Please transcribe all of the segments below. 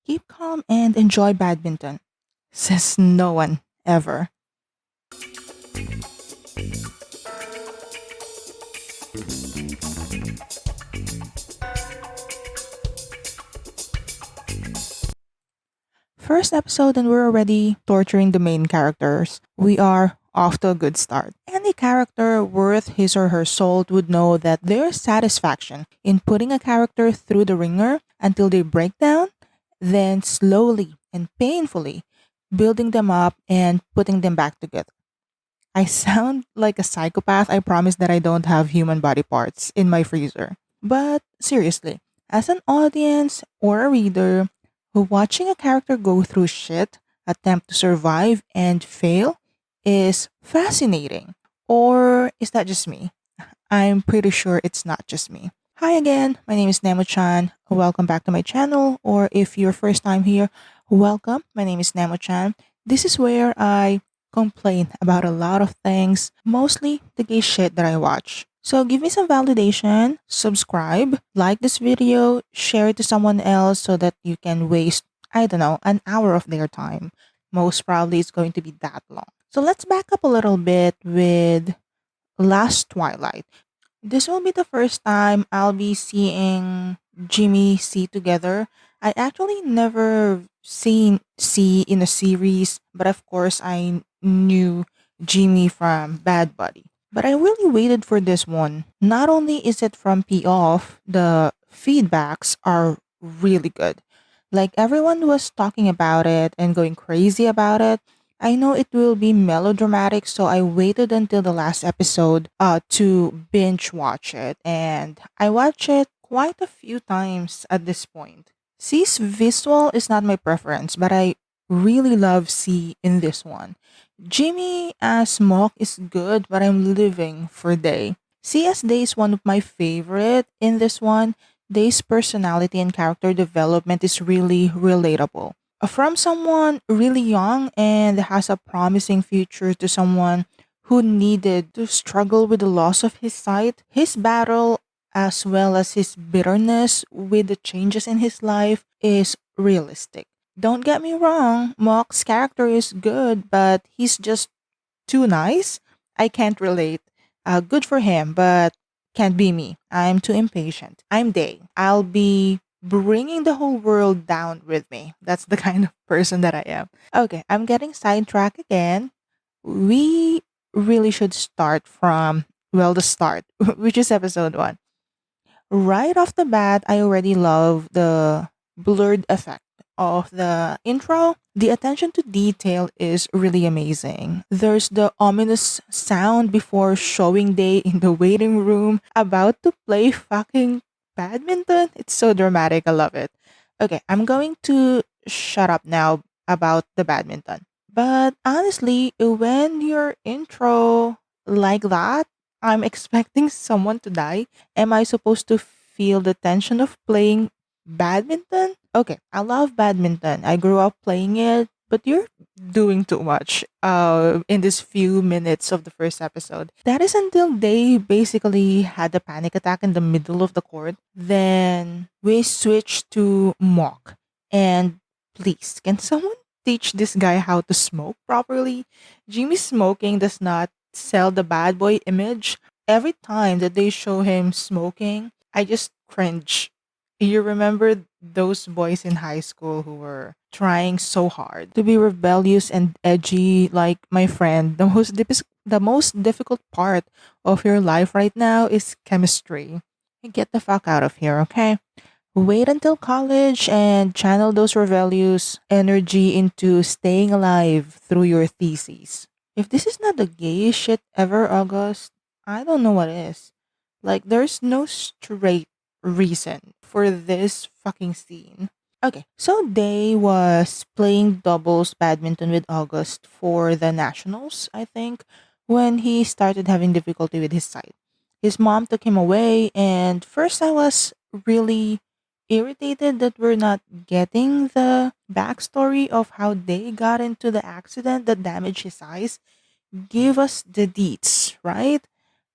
Keep calm and enjoy badminton, says no one ever. First episode, and we're already torturing the main characters. We are off to a good start. Any character worth his or her salt would know that there's satisfaction in putting a character through the ringer until they break down, then slowly and painfully building them up and putting them back together. I sound like a psychopath. I promise that I don't have human body parts in my freezer. But seriously, as an audience or a reader who watching a character go through shit, attempt to survive and fail is fascinating. Or is that just me? I'm pretty sure it's not just me. Hi again, my name is Nemo-chan. Welcome back to my channel, or if you're first time here, welcome. My name is Nemo-chan. This is where I complain about a lot of things, mostly the gay shit that I watch. So give me some validation, subscribe, like this video, share it to someone else so that you can waste, I don't know, an hour of their time. Most probably it's going to be that long. So let's back up a little bit with last Twilight. This will be the first time I'll be seeing Jimmy C together. I actually never seen C in a series, but of course I knew Jimmy from Bad Buddy. But I really waited for this one. Not only is it from P off, the feedbacks are really good. Like everyone was talking about it and going crazy about it. I know it will be melodramatic, so I waited until the last episode to binge watch it, and I watched it quite a few times at this point. C's visual is not my preference, but I really love C in this one. Jimmy as Mock is good, but I'm living for Day. C as Day is one of my favorite in this one. Day's personality and character development is really relatable. From someone really young and has a promising future to someone who needed to struggle with the loss of his sight, his battle as well as his bitterness with the changes in his life is realistic. Don't get me wrong, Mock's character is good, but he's just too nice. I can't relate. Good for him, but can't be me. I'm too impatient. I'm Day. I'll be bringing the whole world down with me. That's the kind of person that I am. Okay, I'm getting sidetracked again. We really should start from, well, the start, which is episode one. Right off the bat, I already love the blurred effect of the intro. The attention to detail is really amazing. There's the ominous sound before showing Day in the waiting room about to play fucking badminton. It's so dramatic. I love it. Okay, I'm going to shut up now about the badminton. But honestly, when your intro like that, I'm expecting someone to die. Am I supposed to feel the tension of playing badminton? Okay, I love badminton. I grew up playing it, but you're doing too much in this few minutes of the first episode. That is until they basically had a panic attack in the middle of the court. Then we switched to mock. And please, can someone teach this guy how to smoke properly? Jimmy smoking does not sell the bad boy image. Every time that they show him smoking, I just cringe. You remember those boys in high school who were trying so hard to be rebellious and edgy like my friend. The most difficult part of your life right now is chemistry. Get the fuck out of here, okay? Wait until college and channel those rebellious energy into staying alive through your theses. If this is not the gayest shit ever, August, I don't know what is. Like, there's no straight reason for this fucking scene. Okay, so Day was playing doubles badminton with August for the nationals, I think, when he started having difficulty with his sight. His mom took him away, and first I was really irritated that we're not getting the backstory of how they got into the accident that damaged his eyes. Give us the deets, right?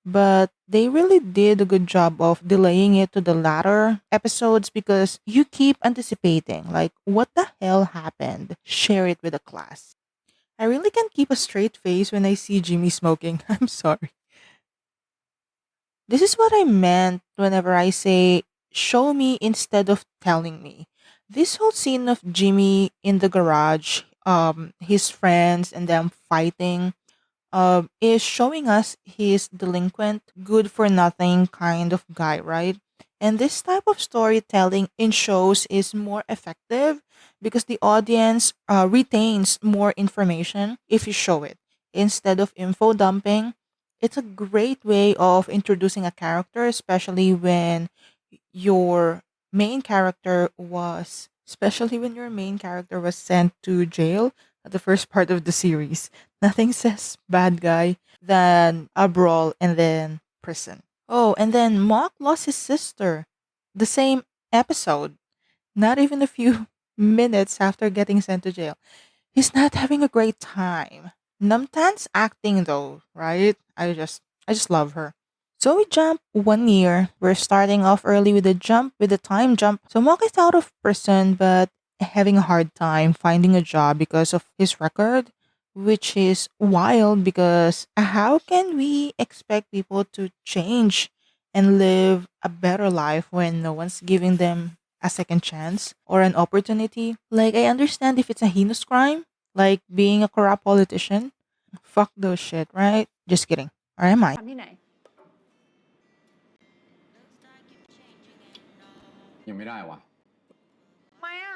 But they really did a good job of delaying it to the latter episodes because you keep anticipating, like, what the hell happened? Share it with the class. I really can't keep a straight face when I see Jimmy smoking. I'm sorry. This is what I meant whenever I say show me instead of telling me. This whole scene of Jimmy in the garage, his friends and them fighting, is showing us he's delinquent, good for nothing kind of guy, right? And this type of storytelling in shows is more effective because the audience retains more information if you show it instead of info dumping. It's a great way of introducing a character, especially when your your main character was sent to jail at the first part of the series. Nothing says bad guy than a brawl and then prison. Oh, and then Mock lost his sister. The same episode. Not even a few minutes after getting sent to jail. He's not having a great time. Namtan's acting though, right? I just love her. So we jump 1 year. We're starting off early with the time jump. So Mock is out of prison but having a hard time finding a job because of his record, which is wild because how can we expect people to change and live a better life when no one's giving them a second chance or an opportunity? Like, I understand if it's a heinous crime, like being a corrupt politician. Fuck those shit, right? Just kidding. Or am I? ทำที่ไหนยังไม่ได้วะทำไมอ่ะ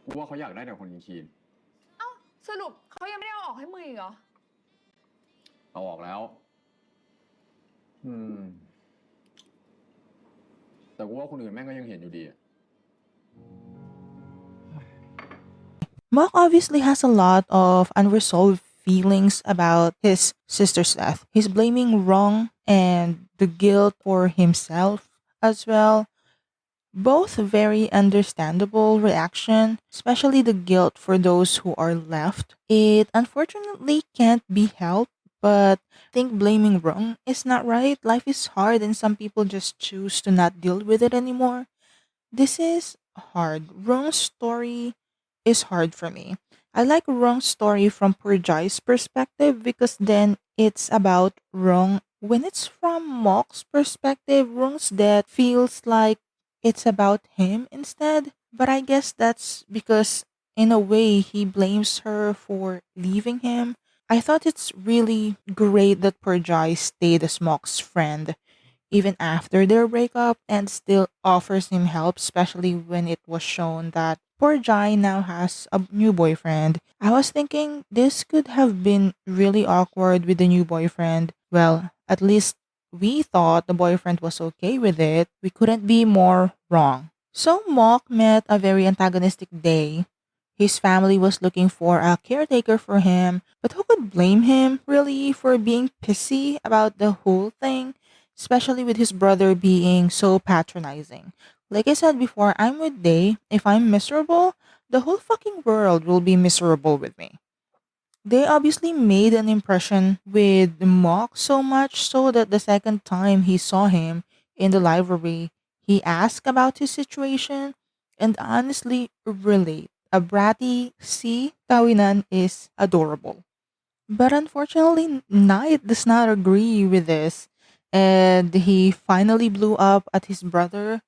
กูว่าเขาอยากได้แต่คนคีนเอ้าสรุปเขายังไม่ได้เอาออกให้มึงอีกเหรอเอาออกแล้วอืมแต่กูว่าคนอื่นแม่งก็ยังเห็นอยู่ดีอะ Mock obviously has a lot of unresolved feelings about his sister's death. He's blaming wrong and the guilt for himself as well. Both very understandable reaction, especially the guilt for those who are left. It unfortunately can't be helped, but I think blaming wrong is not right. Life is hard and some people just choose to not deal with it anymore. This is hard. Wrong story is hard for me. I like wrong story from Purjai's perspective because then it's about wrong. When it's from Mock's perspective, wrong's that feels like it's about him instead. But I guess that's because in a way he blames her for leaving him. I thought it's really great that Purjai stayed as Mock's friend even after their breakup and still offers him help, especially when it was shown that poor Jai now has a new boyfriend. I was thinking this could have been really awkward with the new boyfriend. Well, at least we thought the boyfriend was okay with it. We couldn't be more wrong. So Mock met a very antagonistic day. His family was looking for a caretaker for him, but who could blame him, really, for being pissy about the whole thing? Especially with his brother being so patronizing. Like I said before, I'm with Day. If I'm miserable, the whole fucking world will be miserable with me. They obviously made an impression with Mock so much so that the second time he saw him in the library, he asked about his situation and honestly relate. A bratty C Kawinan is adorable. But unfortunately, Knight does not agree with this, and he finally blew up at his brother.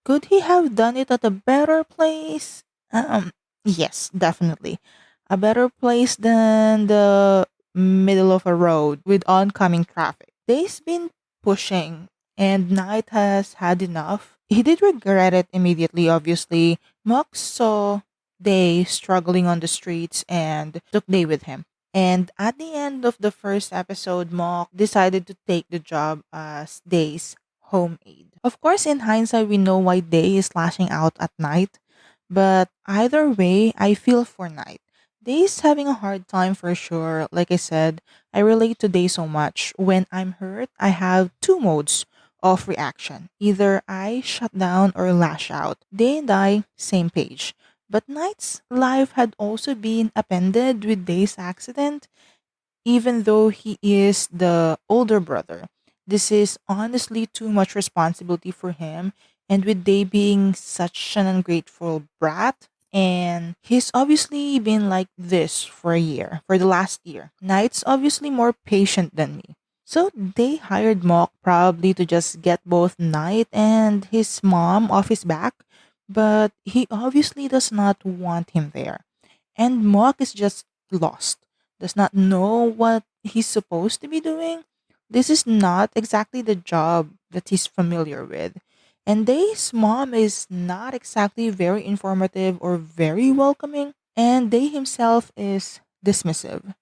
Could he have done it at a better place? Yes, definitely. A better place than the middle of a road with oncoming traffic. They've been pushing, and Knight has had enough. He did regret it immediately, obviously. Mox saw Day struggling on the streets and took Day with him. And at the end of the first episode, Mock decided to take the job as Day's home aide. Of course, in hindsight, we know why Day is lashing out at Night, but either way, I feel for Night. Day is having a hard time for sure. Like I said, I relate to Day so much. When I'm hurt, I have two modes of reaction. Either I shut down or lash out. Day and I, same page. But Knight's life had also been appended with Day's accident. even though he is the older brother. This is honestly too much responsibility for him. And with Day being such an ungrateful brat, and he's obviously been like this for a year, for the last year. Knight's obviously more patient than me. So they hired Mock probably to just get both Knight and his mom off his back, but he obviously does not want him there. And Mock is just lost, does not know what he's supposed to be doing. This is not exactly the job that he's familiar with. And Day's mom is not exactly very informative or very welcoming, and Day himself is dismissive.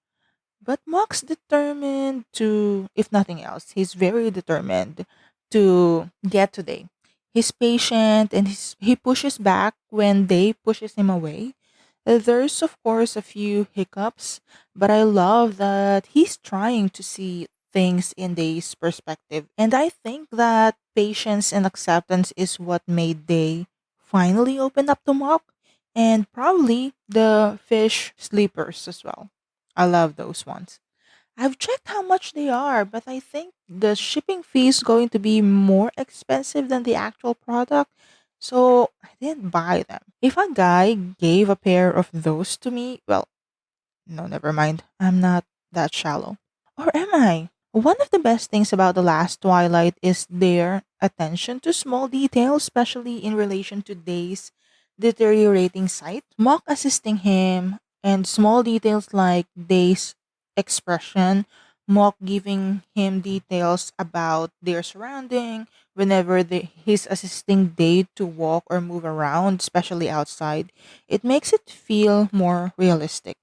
But Mock's determined to, if nothing else, he's very determined to get to Day. He's patient and he pushes back when Day pushes him away. There's, of course, a few hiccups, but I love that he's trying to see things in Day's perspective. And I think that patience and acceptance is what made Day finally open up to Mock, and probably the fish sleepers as well. I love those ones. I've checked how much they are, but I think the shipping fee is going to be more expensive than the actual product, so I didn't buy them. If a guy gave a pair of those to me, well, no, never mind. I'm not that shallow. Or am I? One of the best things about The Last Twilight is their attention to small details, especially in relation to Day's deteriorating sight. Mock assisting him, and small details like Day's expression, Mock giving him details about their surrounding whenever he's assisting Day to walk or move around, especially outside. It makes it feel more realistic.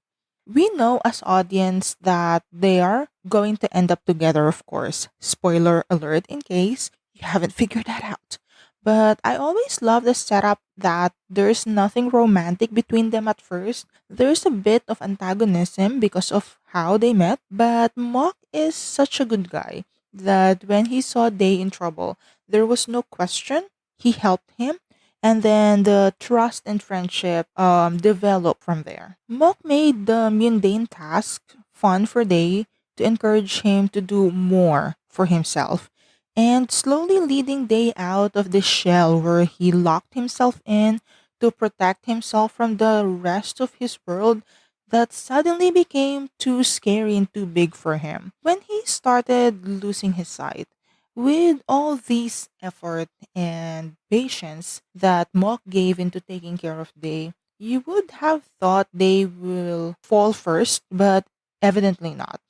We know as audience that they are going to end up together, of course. Spoiler alert in case you haven't figured that out. But I always love the setup that there's nothing romantic between them at first. There's a bit of antagonism because of how they met, but Mock is such a good guy that when he saw Day in trouble, there was no question. He helped him, and then the trust and friendship developed from there. Mock made the mundane task fun for Day to encourage him to do more for himself, and slowly leading Day out of the shell where he locked himself in to protect himself from the rest of his world that suddenly became too scary and too big for him. When he started losing his sight, with all this effort and patience that Mock gave into taking care of Day, you would have thought they will fall first, but evidently not.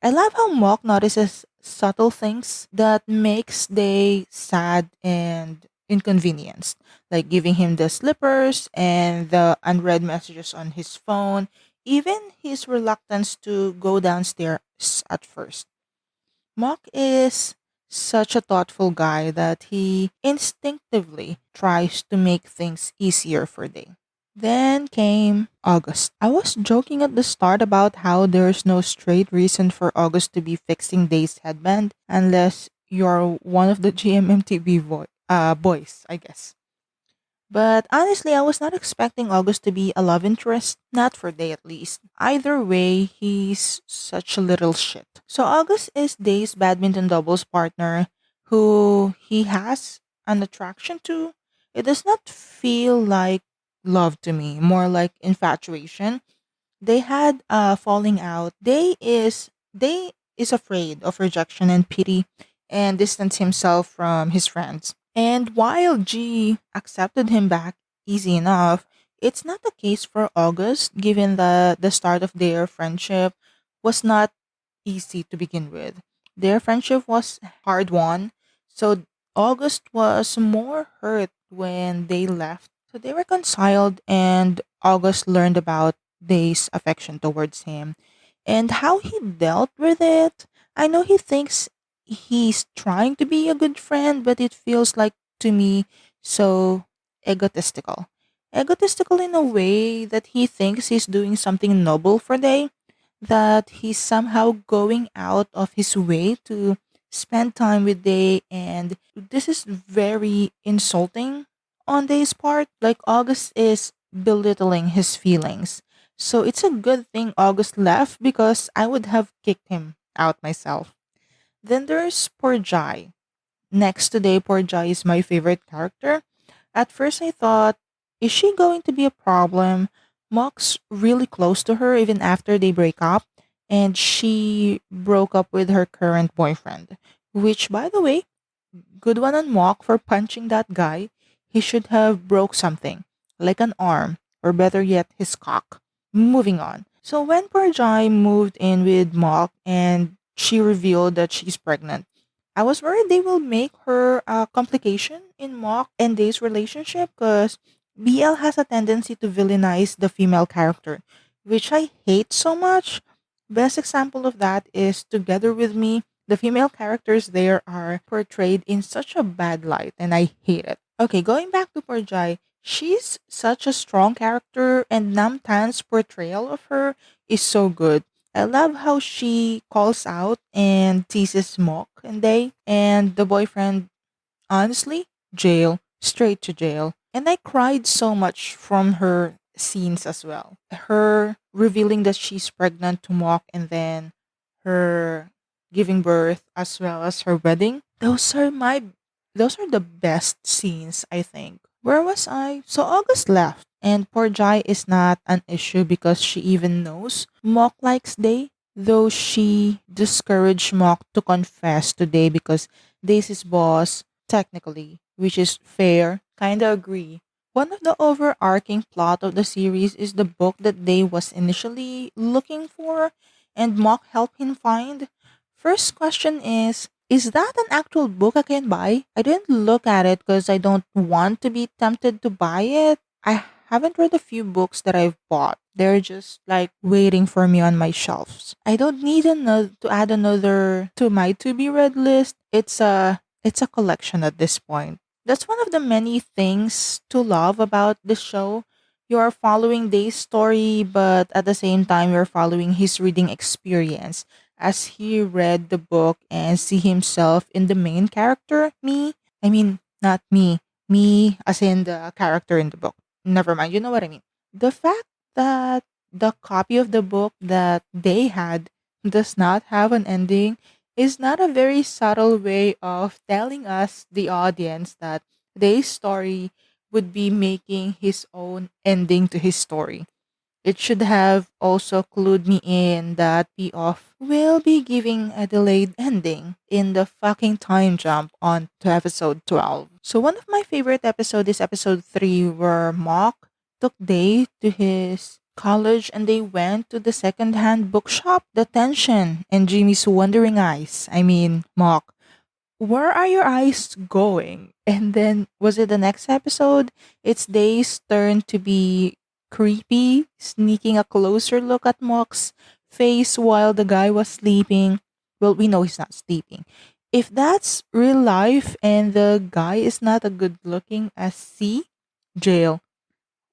I love how Mock notices subtle things that makes Day sad and inconvenienced, like giving him the slippers and the unread messages on his phone, even his reluctance to go downstairs at first. Mock is such a thoughtful guy that he instinctively tries to make things easier for Day. Then came August. I was joking at the start about how there's no straight reason for August to be fixing Day's headband unless you're one of the GMMTV boys, I guess. But honestly, I was not expecting August to be a love interest, not for Day at least. Either way, he's such a little shit. So August is Day's badminton doubles partner who he has an attraction to. It does not feel like love to me, more like infatuation. They had a falling out. Day is afraid of rejection and pity and distance himself from his friends. And while G accepted him back easy enough, it's not the case for August, given that the start of their friendship was not easy to begin with. Their friendship was hard won, so August was more hurt when they left. So they reconciled, and August learned about Day's affection towards him and how he dealt with it. I know he thinks he's trying to be a good friend, but it feels like to me so egotistical. Egotistical in a way that he thinks he's doing something noble for Day, that he's somehow going out of his way to spend time with Day, and this is very insulting on Day's part. Like August is belittling his feelings, So it's a good thing August left because I would have kicked him out myself. Then there's Poor Jai. Next today, Poor Jai is my favorite character. At first, I thought, is she going to be a problem? Mock's really close to her even after they break up, and she broke up with her current boyfriend. Which, by the way, good one on Mock for punching that guy. He should have broke something, like an arm, or better yet, his cock. Moving on. So when Parjai moved in with Mock and she revealed that she's pregnant, I was worried they will make her a complication in Mock and Day's relationship because BL has a tendency to villainize the female character, which I hate so much. Best example of that is Together With Me. The female characters there are portrayed in such a bad light, and I hate it. Okay, going back to Porjai, she's such a strong character, and Namtan's portrayal of her is so good. I love how she calls out and teases Mok and Day, and the boyfriend, honestly, jail, straight to jail. And I cried so much from her scenes as well. Her revealing that she's pregnant to Mok and then her giving birth as well as her wedding. Those are the best scenes, I think. Where was I? So August left and poor Jai is not an issue because she even knows Mok likes Day, though she discouraged Mok to confess to Day because Day's his boss, technically, which is fair. Kinda agree. One of the overarching plot of the series is the book that Day was initially looking for and Mock helped him find. First question is that an actual book I can buy? I didn't look at it because I don't want to be tempted to buy it. I haven't read a few books that I've bought. They're just like waiting for me on my shelves. I don't need another to add another to my to be read list. It's a collection at this point. That's one of the many things to love about the show. You are following Day's story, but at the same time, you're following his reading experience as he read the book and see himself in the main character, me. I mean, not me. Me as in the character in the book. Never mind, you know what I mean. The fact that the copy of the book that they had does not have an ending is not a very subtle way of telling us, the audience, that Day's story would be making his own ending to his story. It should have also clued me in that P-Off will be giving a delayed ending in the fucking time jump on to episode 12. So one of my favorite episodes is episode 3 where Mock took Day to his college and they went to the second-hand bookshop. The tension and Jimmy's wondering eyes. I mean, Mock, where are your eyes going? And then was it the next episode? It's Day's turn to be creepy, sneaking a closer look at Mock's face while the guy was sleeping. Well, we know he's not sleeping. If that's real life and the guy is not a good looking as C, jail,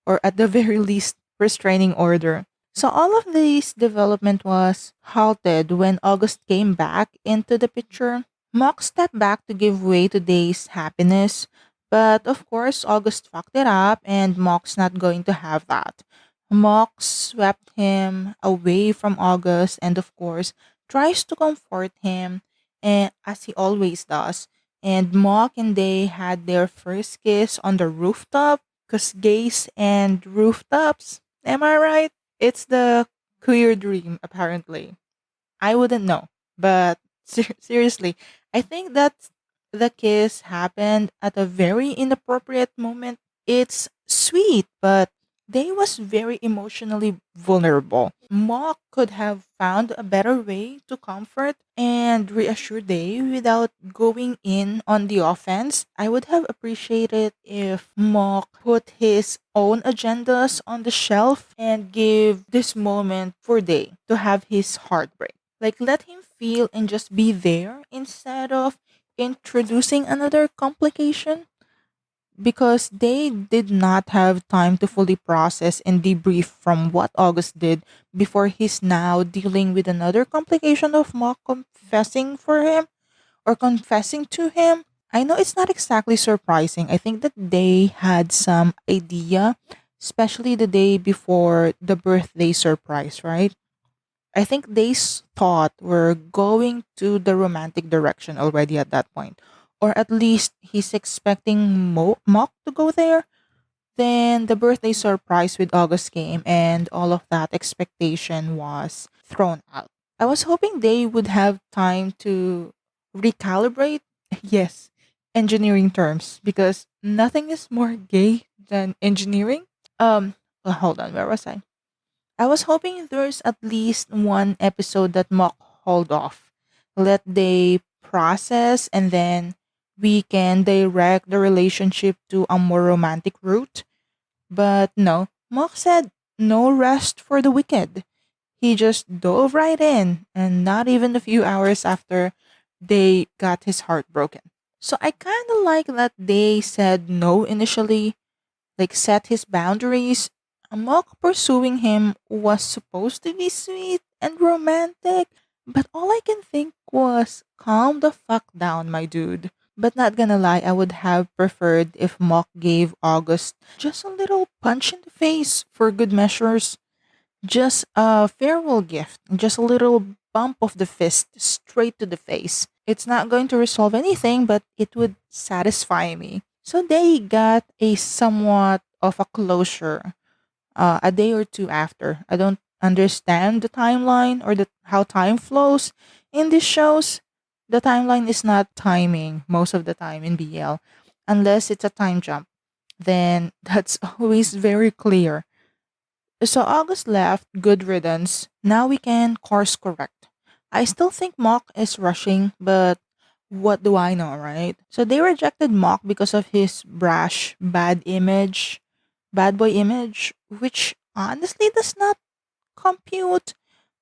or at the very least, restraining order. So all of this development was halted when August came back into the picture. Mock stepped back to give way to Day's happiness, but of course August fucked it up and Mock's not going to have that. Mock swept him away from August and of course tries to comfort him and as he always does. And Mock and Day had their first kiss on the rooftop because gays and rooftops, am I right? It's the queer dream, apparently. I wouldn't know. But seriously, I think that the kiss happened at a very inappropriate moment. It's sweet, but they was very emotionally vulnerable. Mock could have found a better way to comfort and reassure Day without going in on the offense. I would have appreciated if Mock put his own agendas on the shelf and give this moment for Day to have his heartbreak. Like let him feel and just be there instead of introducing another complication because they did not have time to fully process and debrief from what August did before he's now dealing with another complication of Mock confessing for him or confessing to him. I know it's not exactly surprising. I think that they had some idea especially the day before the birthday surprise, right? I think thought we're going to the romantic direction already at that point. Or at least he's expecting Mock to go there. Then the birthday surprise with August came, and all of that expectation was thrown out. I was hoping they would have time to recalibrate, yes, engineering terms, because nothing is more gay than engineering. Hold on, where was I? I was hoping there's at least one episode that Mock hold off. Let they process, and then we can direct the relationship to a more romantic route. But no, Mock said no rest for the wicked. He just dove right in, and not even a few hours after, they got his heart broken. So I kind of like that they said no initially, like set his boundaries. Mock pursuing him was supposed to be sweet and romantic, but all I can think was calm the fuck down, my dude. But not gonna lie, I would have preferred if Mock gave August just a little punch in the face for good measures. Just a farewell gift, just a little bump of the fist straight to the face. It's not going to resolve anything, but it would satisfy me. So they got a somewhat of a closure a day or two after. I don't understand the timeline or how time flows in these shows. The timeline is not timing most of the time in BL, unless it's a time jump. Then that's always very clear. So August left, good riddance. Now we can course correct. I still think Mock is rushing, but what do I know, right? So they rejected Mock because of his brash, bad boy image, which honestly does not compute.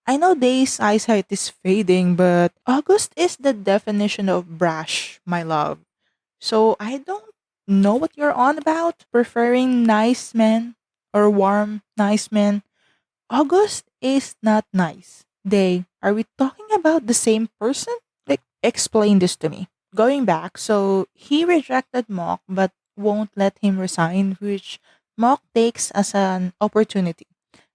I know Day's eyesight is fading, but August is the definition of brash, my love. So I don't know what you're on about, preferring nice men or warm, nice men. August is not nice. They, are we talking about the same person? Like, explain this to me. Going back, so he rejected Mock but won't let him resign, which Mock takes as an opportunity,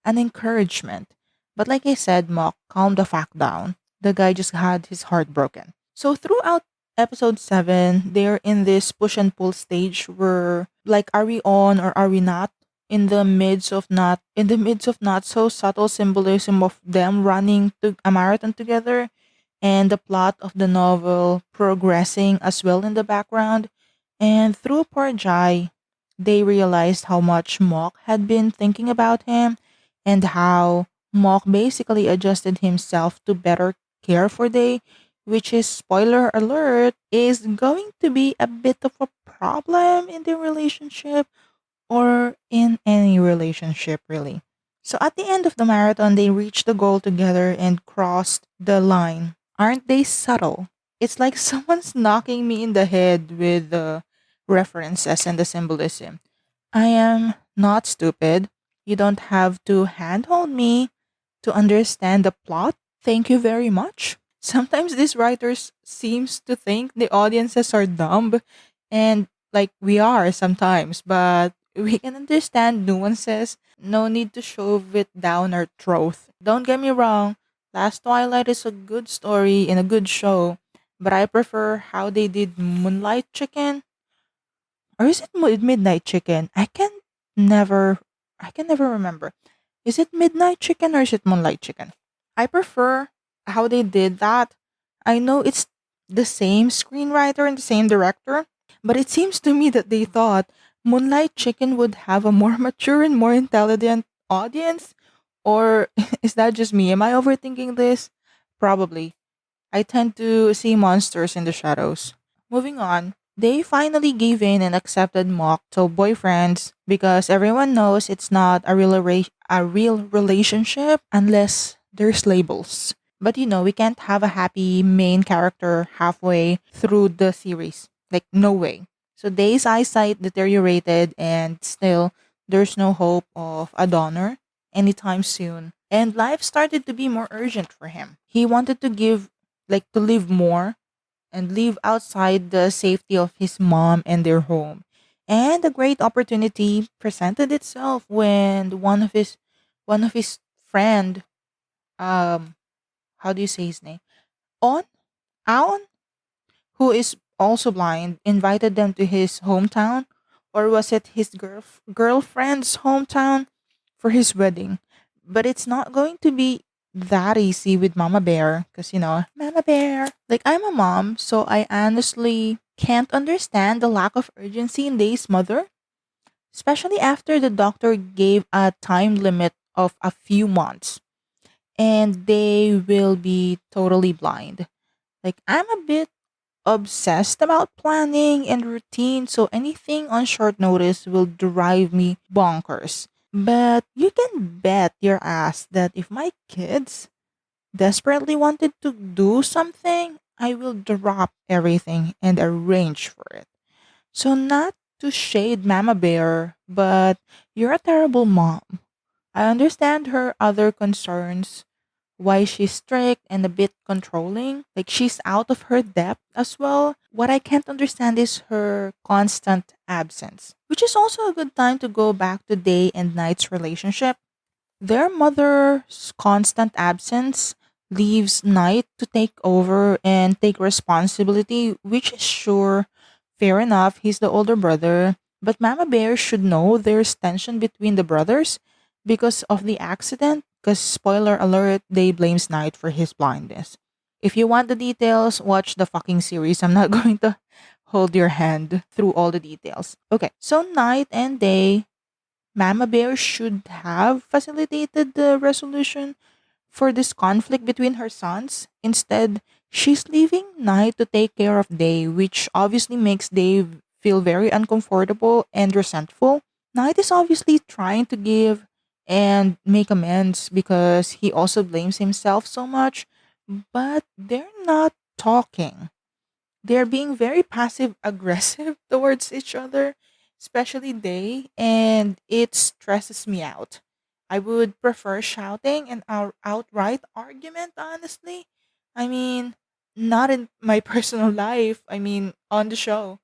an encouragement. But like I said, Mock calmed the fact down. The guy just had his heart broken. So throughout episode 7, they're in this push and pull stage where, like, are we on or are we not? In the midst of not so subtle symbolism of them running to a marathon together, and the plot of the novel progressing as well in the background. And through poor Jai, they realized how much Mock had been thinking about him, and how Mock basically adjusted himself to better care for Day, which is, spoiler alert, is going to be a bit of a problem in their relationship, or in any relationship, really. So at the end of the marathon, they reached the goal together and crossed the line. Aren't they subtle? It's like someone's knocking me in the head with the references and the symbolism. I am not stupid. You don't have to handhold me to understand the plot. Thank you very much. Sometimes these writers seems to think the audiences are dumb, and like we are sometimes, but we can understand nuances. No need to shove it down our throat. Don't get me wrong, Last Twilight is a good story and a good show, but I prefer how they did Moonlight Chicken. Or is it Midnight Chicken? Never I can never remember. Is it Midnight Chicken or is it Moonlight Chicken? I prefer how they did that. I know it's the same screenwriter and the same director, but it seems to me that they thought Moonlight Chicken would have a more mature and more intelligent audience. Or is that just me? Am I overthinking this? Probably. I tend to see monsters in the shadows. Moving on, they finally gave in and accepted Mock to boyfriends because everyone knows it's not a real relationship unless there's labels. But we can't have a happy main character halfway through the series. Like, no way. So Day's eyesight deteriorated, and still, there's no hope of a donor anytime soon. And life started to be more urgent for him. He wanted to live more and live outside the safety of his mom and their home. And a great opportunity presented itself when one of his friend, um how do you say his name? On Aon, who is also blind, invited them to his hometown, or was it his girlfriend's hometown for his wedding? But it's not going to be that easy with Mama Bear because Mama Bear. Like, I'm a mom, so I honestly can't understand the lack of urgency in Day's mother, especially after the doctor gave a time limit of a few months and they will be totally blind. Like, I'm a bit obsessed about planning and routine, so anything on short notice will drive me bonkers. But you can bet your ass that if my kids desperately wanted to do something, I will drop everything and arrange for it. So, not to shade Mama Bear, but you're a terrible mom. I understand her other concerns, why she's strict and a bit controlling. Like, she's out of her depth as well. What I can't understand is her constant absence, which is also a good time to go back to Day and Night's relationship. Their mother's constant absence leaves Night to take over and take responsibility, which is sure fair enough. He's the older brother. But Mama Bear should know there's tension between the brothers because of the accident. Because, spoiler alert, they blames Night for his blindness. If you want the details, watch the fucking series. I'm not going to hold your hand through all the details. Okay, so Night and Day, Mama Bear should have facilitated the resolution for this conflict between her sons. Instead, she's leaving Night to take care of Day, which obviously makes Dave feel very uncomfortable and resentful. Night is obviously trying to give and make amends because he also blames himself so much, but they're not talking. They're being very passive aggressive towards each other, especially Day, and it stresses me out. I would prefer shouting and outright argument, honestly. I mean, not in my personal life, I mean, on the show.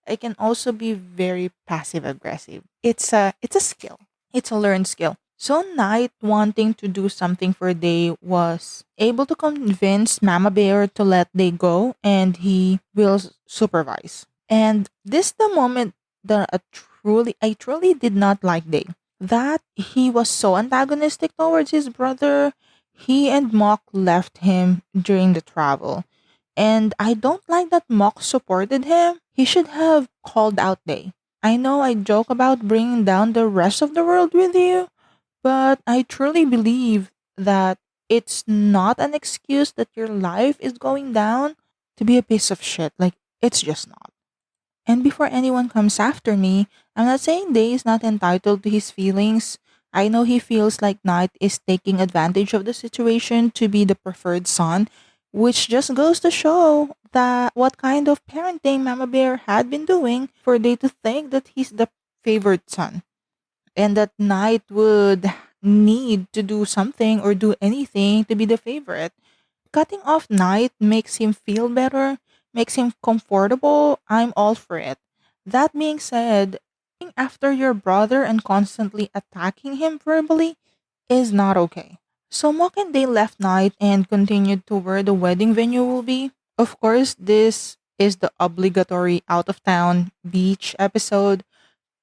I can also be very passive aggressive. It's a skill. It's a learned skill. So Knight, wanting to do something for Day, was able to convince Mama Bear to let Day go and he will supervise. And this the moment that I truly did not like Day. That he was so antagonistic towards his brother. He and Mock left him during the travel. And I don't like that Mock supported him. He should have called out Day. I know I joke about bringing down the rest of the world with you, but I truly believe that it's not an excuse that your life is going down to be a piece of shit. Like, it's just not. And before anyone comes after me, I'm not saying Day is not entitled to his feelings. I know he feels like Knight is taking advantage of the situation to be the preferred son, which just goes to show that what kind of parenting Mama Bear had been doing for Day to think that he's the favored son and that Knight would need to do something or do anything to be the favorite. Cutting off Knight makes him feel better, makes him comfortable. I'm all for it. That being said, going after your brother and constantly attacking him verbally is not okay. So Mock and Day left Knight and continued to where the wedding venue will be. Of course, this is the obligatory out of town beach episode.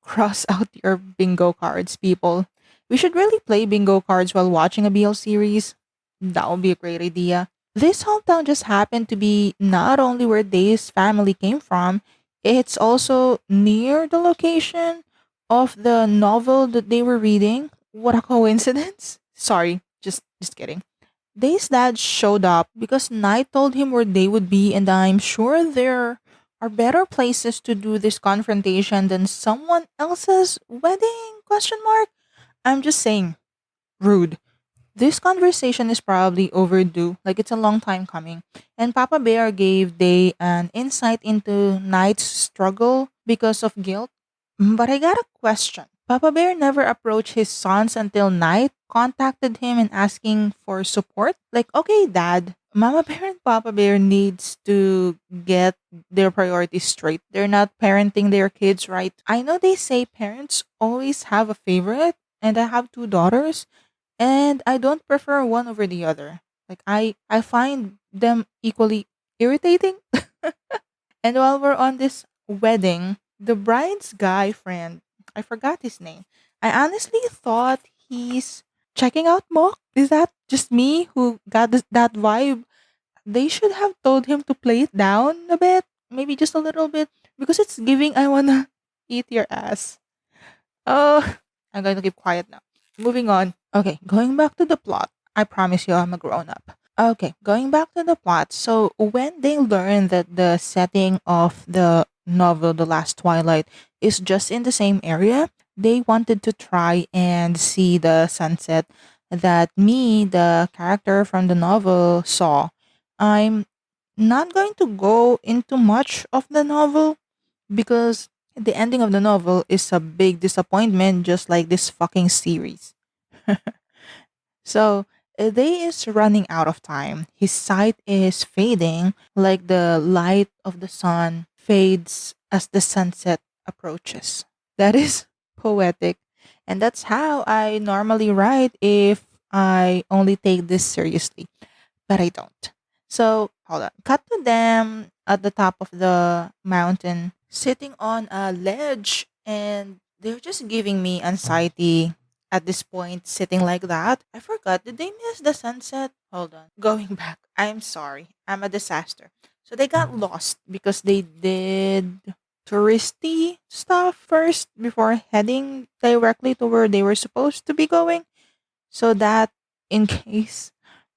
Cross out your bingo cards, people. We should really play bingo cards while watching a BL series. That would be a great idea. This hometown just happened to be not only where Day's family came from, it's also near the location of the novel that they were reading. What a coincidence. Sorry, just kidding. Day's dad showed up because Knight told him where they would be, and I'm sure there are better places to do this confrontation than someone else's wedding? Question mark. I'm just saying, rude. This conversation is probably overdue, like it's a long time coming. And Papa Bear gave Day an insight into Knight's struggle because of guilt. But I got a question. Papa Bear never approached his sons until Knight contacted him and asking for support. Like, okay, dad, Mama Bear and Papa Bear needs to get their priorities straight. They're not parenting their kids right. I know they say parents always have a favorite, and I have two daughters, and I don't prefer one over the other. Like I find them equally irritating. And while we're on this wedding, the bride's guy friend, I forgot his name. I honestly thought he's checking out Mock. Is that just me who got that vibe? They should have told him to play it down a bit, maybe just a little bit, because it's giving I wanna eat your ass. Oh, I'm going to keep quiet now. Moving on. Okay, going back to the plot. I promise you I'm a grown up. Okay, going back to the plot. So, when they learn that the setting of the novel The Last Twilight is just in the same area, they wanted to try and see the sunset that me, the character from the novel, saw. I'm not going to go into much of the novel because the ending of the novel is a big disappointment, just like this fucking series. So, they is running out of time. His sight is fading, like the light of the sun fades as the sunset approaches. That is poetic. And that's how I normally write if I only take this seriously, but I don't. So, hold on. Cut to them at the top of the mountain, sitting on a ledge, and they're just giving me anxiety at this point, sitting like that. I forgot. Did they miss the sunset? Hold on. Going back. I'm sorry. I'm a disaster. So, they got lost because they did touristy stuff first before heading directly to where they were supposed to be going, so that in case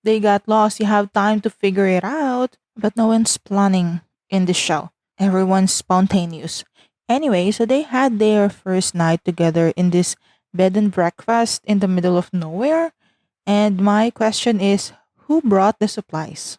they got lost, you have time to figure it out. But no one's planning in the show. Everyone's spontaneous. Anyway, so they had their first night together in this bed and breakfast in the middle of nowhere. And my question is, who brought the supplies?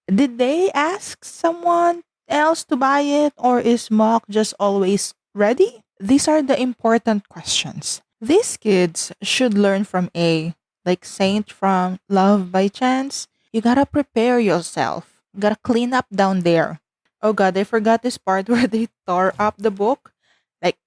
Did they ask someone else to buy it, or is Mock just always ready? These are the important questions. These kids should learn from A, like Saint from Love by Chance. You gotta prepare yourself. You gotta clean up down there. Oh god, I forgot this part where they tore up the book. Like,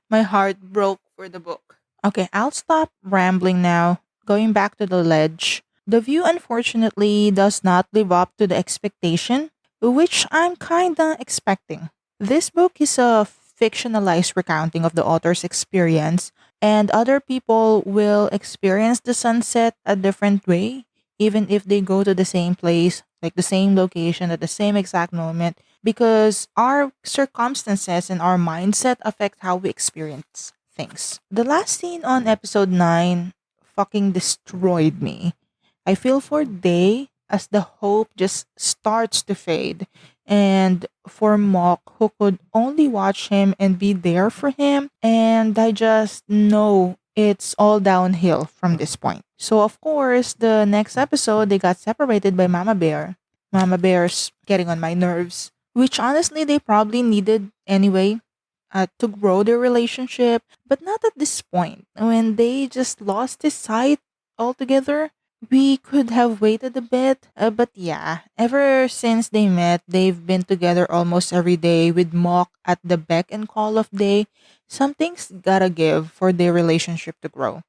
my heart broke for the book. Okay, I'll stop rambling now. Going back to the ledge. The view unfortunately does not live up to the expectation, which I'm kinda expecting. This book is a fictionalized recounting of the author's experience, and other people will experience the sunset a different way, even if they go to the same place, like the same location at the same exact moment, because our circumstances and our mindset affect how we experience things. The last scene on episode 9 fucking destroyed me. I feel for Day as the hope just starts to fade, and for Mock, who could only watch him and be there for him. And I just know it's all downhill from this point. So, of course, the next episode, they got separated by Mama Bear. Mama Bear's getting on my nerves, which honestly they probably needed anyway, to grow their relationship, but not at this point when they just lost his sight altogether. We could have waited a bit, but yeah, ever since they met, they've been together almost every day with Mock at the beck and call of day. Something's gotta give for their relationship to grow.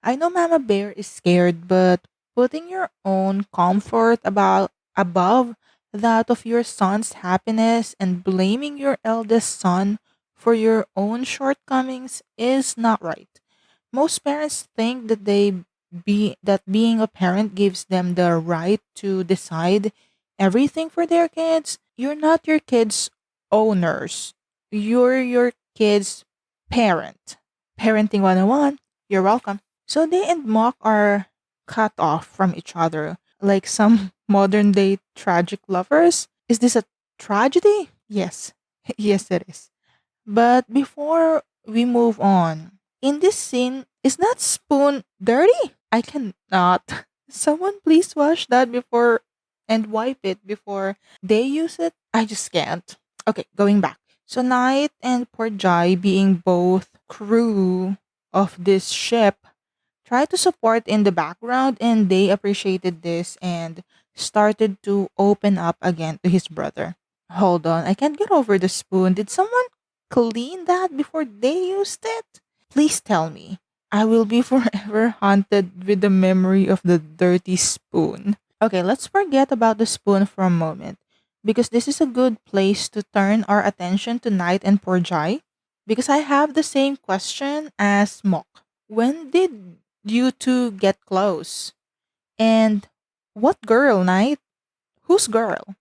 I know Mama Bear is scared, but putting your own comfort about above that of your son's happiness and blaming your eldest son for your own shortcomings is not right. Most parents think that being a parent gives them the right to decide everything for their kids. You're not your kids' owners. You're your kids' parent. Parenting 101. You're welcome. So they and Mock are cut off from each other like some modern day tragic lovers. Is this a tragedy? Yes. Yes, it is. But before we move on, in this scene, is that spoon dirty? I cannot. Someone please wash that before and wipe it before they use it. I just can't. Okay, going back. So Knight and Porjai being both crew of this ship tried to support in the background, and they appreciated this and started to open up again to his brother. Hold on, I can't get over the spoon. Did someone clean that before they used it? Please tell me. I will be forever haunted with the memory of the dirty spoon. Okay, let's forget about the spoon for a moment because this is a good place to turn our attention to Night and Porjai because I have the same question as Mok. When did you two get close? And what girl, Night? Whose girl?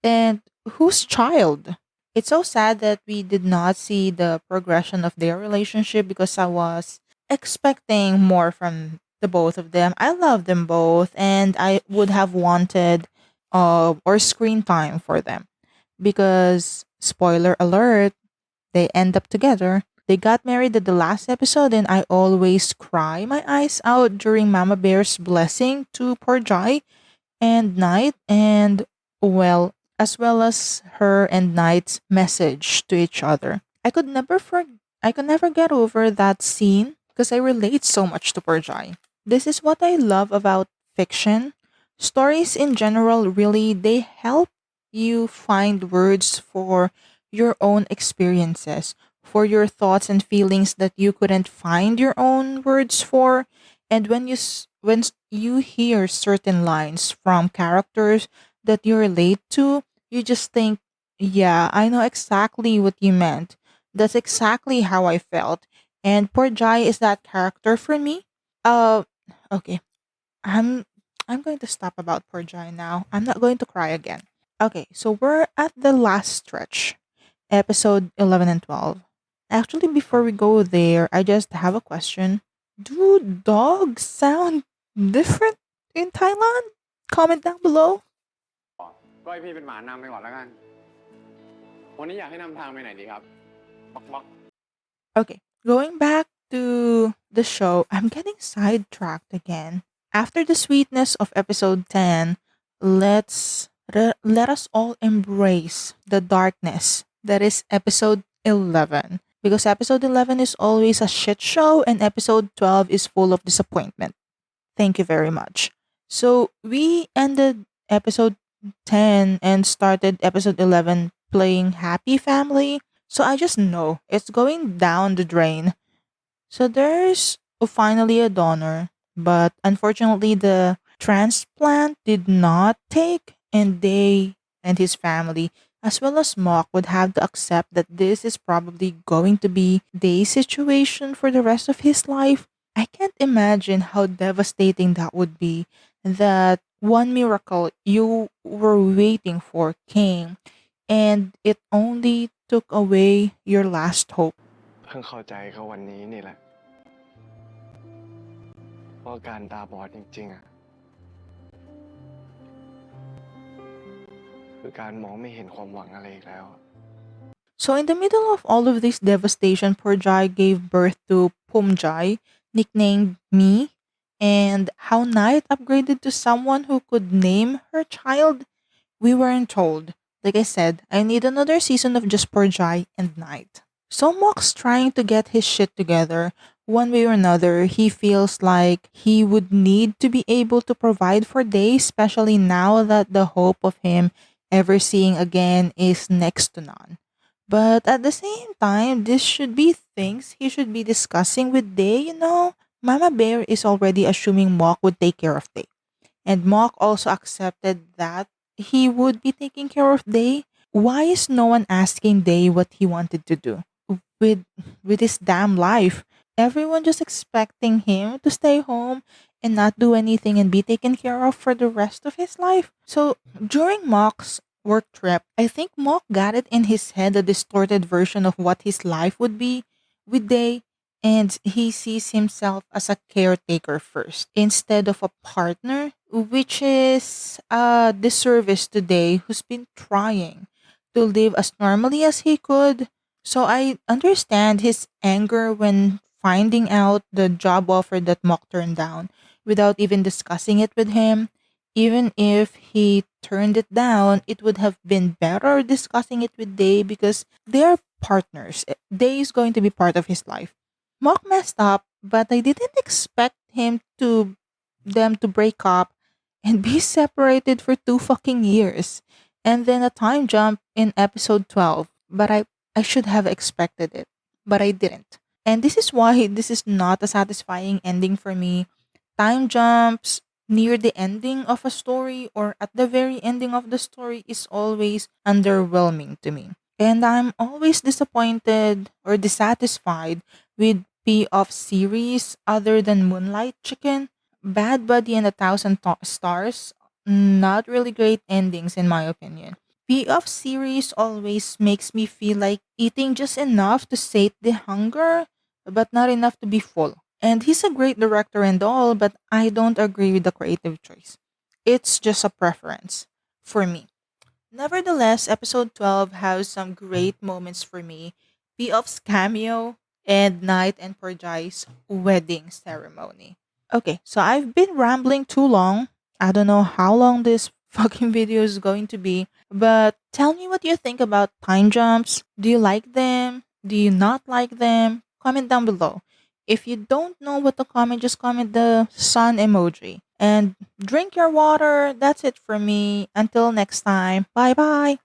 And whose child? It's so sad that we did not see the progression of their relationship because I was expecting more from the both of them. I love them both and I would have wanted or screen time for them because spoiler alert, they end up together. They got married at the last episode and I always cry my eyes out during Mama Bear's blessing to poor Jai and Knight and well as well as her and Knight's message to each other. I could never get over that scene because I relate so much to Purjai. This is what I love about fiction. Stories in general really they help you find words for your own experiences, for your thoughts and feelings that you couldn't find your own words for. And you hear certain lines from characters that you relate to, you just think, yeah, I know exactly what you meant. That's exactly how I felt. And poor Jai is that character for me. Uh okay. I'm I'm going to stop about poor Jai now. I'm not going to cry again. Okay, so we're at the last stretch, episode 11 and 12. Actually, before we go there, I just have a question. Do dogs sound different in Thailand? Comment down below. ก็ให้พี่เป็นหมานำไปก่อนแล้วกันวันนี้อยากให้นำทางไปไหนดีครับบ๊อกบ๊อก Okay, going back to the show, I'm getting sidetracked again. After the sweetness of episode 10, let us all embrace the darkness that is episode 11. Because episode 11 is always a shit show and episode 12 is full of disappointment. Thank you very much. So we ended episode 10 and started episode 11 playing Happy Family. So I just know it's going down the drain. So there's finally a donor, but unfortunately the transplant did not take and they and his family as well as Mock would have to accept that this is probably going to be their situation for the rest of his life. I can't imagine how devastating that would be that one miracle you were waiting for came and it only took away your last hope. เพิ่งเข้าใจเขาวันนี้นี่แหละว่าการตาบอดจริงๆอ่ะคือการมองไม่เห็นความหวังอะไรอีกแล้ว So in the middle of all of this devastation, Purjai gave birth to Pumjai, nicknamed Me, and how Night upgraded to someone who could name her child. We weren't told. Like I said, I need another season of just Purjai and Night. So Mock's trying to get his shit together. One way or another, he feels like he would need to be able to provide for Day, especially now that the hope of him ever seeing again is next to none. But at the same time, this should be things he should be discussing with Day, you know? Mama Bear is already assuming Mock would take care of Day. And Mock also accepted that he would be taking care of Day. Why is no one asking Day what he wanted to do with with his damn life? Everyone just expecting him to stay home and not do anything and be taken care of for the rest of his life. So during Mock's work trip, I think Mock got it in his head a distorted version of what his life would be with Day, and he sees himself as a caretaker first instead of a partner, which is a disservice to Day who's been trying to live as normally as he could. So I understand his anger when finding out the job offer that Mock turned down without even discussing it with him. Even if he turned it down, it would have been better discussing it with Day because they're partners. Day is going to be part of his life. Mock messed up, but I didn't expect him to them to break up and be separated for 2 fucking years. And then a time jump in episode 12. But I should have expected it. But I didn't. And this is why this is not a satisfying ending for me. Time jumps near the ending of a story or at the very ending of the story is always underwhelming to me. And I'm always disappointed or dissatisfied with P of series other than Moonlight Chicken, Bad Buddy and Stars. Not really great endings in my opinion. P of series always makes me feel like eating just enough to sate the hunger, but not enough to be full. And he's a great director and all, but I don't agree with the creative choice. It's just a preference for me. Nevertheless, episode 12 has some great moments for me. P of's cameo and Night and Porjai's wedding ceremony. Okay, so I've been rambling too long. I don't know how long this fucking video is going to be, but tell me what you think about time jumps. Do you like them? Do you not like them? Comment down below. If you don't know what to comment, just comment the sun emoji. And drink your water. That's it for me. Until next time. Bye bye.